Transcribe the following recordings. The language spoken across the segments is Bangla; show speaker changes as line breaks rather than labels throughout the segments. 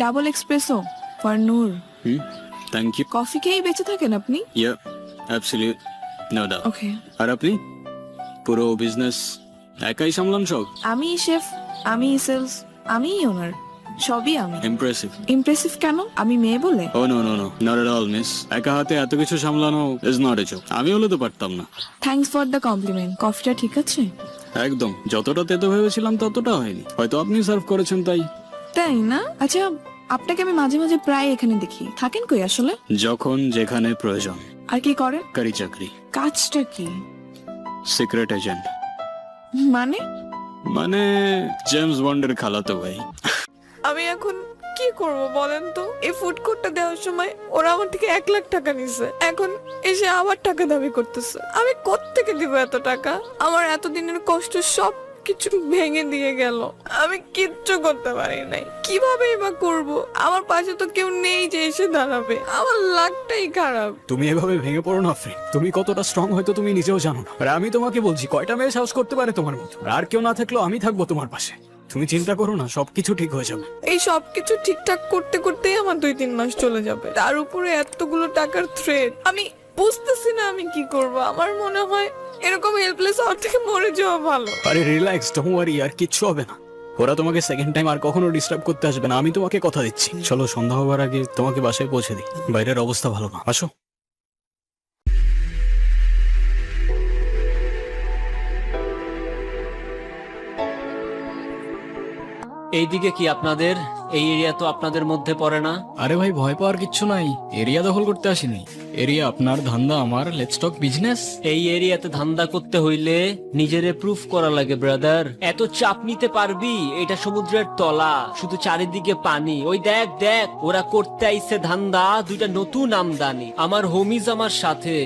Double espresso for Noor.
Thank you.
Coffee খেয়েই বেঁচে থাকেন আপনি?
Yeah absolute, no doubt.
Okay.
আর আপনি পুরো বিজনেস একাই সামলান সব?
আমি শেফ, আমি সেলস, আমি ওনার, সবই আমি।
ইমপ্রেসিভ।
ইমপ্রেসিভ কেন? আমি মেয়ে বলে?
Oh no no no, not at all miss. একা হাতে এত কিছু সামলানো ইজ নট এ জোক। আমি হলে তো পারতাম না।
Thanks for the compliment. কফিটা ঠিক আছে?
একদম, যতটা তেতো ভেবেছিলাম ততটা হয়নি। হয়তো আপনি সার্ভ করেছেন তাই।
তাই না? আচ্ছা, আপনাকে আমি মাঝে মাঝে প্রায় এখানে দেখি। থাকেন কই আসলে?
যখন যেখানে প্রয়োজন।
আর কি করেন?
কারি চাকরি,
কাজটা কি?
Secret agent.
মানে?
মানে জেমস বন্ডের খালাতো ভাই।
আমি এখন কি করব বলেন তো? এই ফুড কোর্টটা দেওয়ার সময় ওরা আমার থেকে 1,00,000 টাকা নিছে, এখন এসে আবার টাকা দাবি করতেছে। আমি কোত্থেকে দিব এত টাকা? আমার এতদিনের কষ্ট সব কিছু ভেঙে দিয়ে গেল। আমি কিচ্ছু করতে পারি নাই। কিভাবে বা করব? আমার পাশে তো কেউ নেই যে এসে দাঁড়াবে। আমার লাকটাই খারাপ।
তুমি এভাবে ভেঙে পড়ো না ফ্রেন্ড। তুমি কতটা স্ট্রং হয়তো তুমি নিজেও জানো না। আর আমি তোমাকে বলছি, কয়টা মেয়ে সাহস করতে পারে তোমার মতো? আর কেউ না থাকলেও আমি থাকবো তোমার পাশে। তুমি চিন্তা করো না, সবকিছু ঠিক হয়ে যাবে।
এই সব কিছু ঠিকঠাক করতে করতেই আমার 2-3 মাস চলে যাবে। তার উপরে এতগুলো টাকার থ্রেড। আমি বুঝতেছি না আমি কি করব। আমার মনে হয় এরকম হেল্পলেস হওয়ার থেকে মরে যাওয়া ভালো।
আরে রিল্যাক্স, ডোন্ট ওয়ারি, আর কিচ্ছু হবে না। ওরা তোমাকে সেকেন্ড টাইম আর কখনো ডিস্টার্ব করতে আসবে না, আমি তোমাকে কথা দিচ্ছি। চলো, সন্ধ্যা হবার আগে তোমাকে বাসায় পৌঁছে দিই। বাইরের অবস্থা ভালো না, আসো।
এইদিকে কি আপনাদের? এই এরিয়া তো আপনাদের মধ্যে পড়ে না।
আরে ভাই, ভয় পাওয়ার কিচ্ছু নাই। এরিয়া দখল করতে আসিনি। এরিয়া আপনার, ধান্দা আমার। Let's talk business.
এই এরিয়াতে ধান্দা করতে হইলে নিজেরে প্রুফ করা লাগে ব্রাদার। এত চাপ নিতে পারবি? এটা সমুদ্রের তলা, শুধু চারিদিকে পানি। ওই দেখ দেখ, ওরা করতে আইছে ধান্দা, 2টা নতুন আমদানি। আমার হোমিজ আমার সাথে।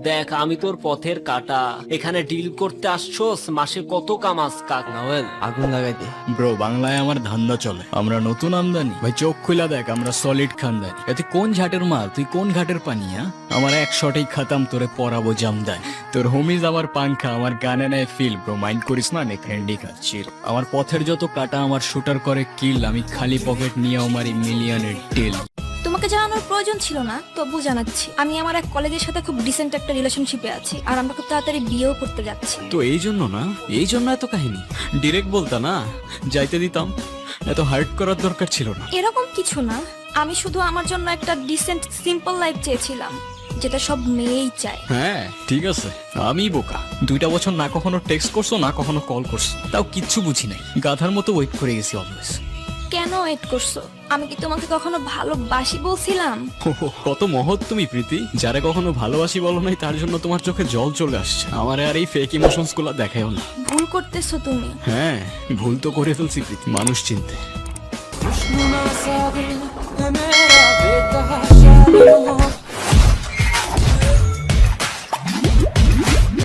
দেখ, আমি তোর পথের কাটা। এখানে ডিল করতে আসছোস, মাসে কত কামাস কাক?
নাওয়েল, আগুন লাগাই দে ব্রো। বাংলায় আমার ধান্দা চলে, আমরা নতুন আমদানি। ভাই চোখ খুলা দেখ, আমরা সলিড খানদানি। তুই কোন ঘাটের মাল, তুই কোন ঘাটের পানি? আমার এক শটেই খাতাম, তোরে পরাবো জামদানি। তোর হোমিজ আমার পাংখা, আমার গানে নেয় ফিল। ব্রো মাইন্ড করিস না, নে ফ্রেন্ডি খাচ্ছির। আমার পথের যত কাটা আমার শুটার করে কিল। আমি খালি পকেট নিয়ে আমার মিলিয়নের ডিল।
তোমাকে জানানোর প্রয়োজন ছিল না, তবু জানাচ্ছি। আমি আমার এক কলেজের সাথে খুব ডিসেন্ট একটা রিলেশনশিপে আছি, আর আমরা খুব তাড়াতাড়ি বিয়েও করতে যাচ্ছি।
তো এই জন্য না, এই জন্য এত কাহিনী। ডিরেক্ট বলতা না, যাইতে দিতাম। এত হার্ট করার দরকার ছিল না।
এরকম কিছু না, আমি শুধু আমার জন্য একটা ডিসেন্ট সিম্পল লাইফ চেয়েছিলাম, যেটা সব মেয়েই চায়।
হ্যাঁ ঠিক আছে, আমি বোকা। 2টা বছর না কখনো টেক্সট করছো, না কখনো কল করছো, তাও কিচ্ছু বুঝি নাই। গাধার মতো ওয়েট করে গেছি অলওয়েজ।
কেন ওয়েট করছো? আমি কি তোমাকে কখনো ভালোবাসি বলছিলাম?
কত মহৎ তুমি প্রীতি। যারা কখনো ভালোবাসি বলো নাই, তার জন্য তোমার চোখে জল চলে আসছে। আমার আর এই ফেক ইমোশনস গুলো দেখাও না।
ভুল করতেছো তুমি।
হ্যাঁ, ভুল তো করে ফেলছি প্রীতি, মানুষ চিনতে।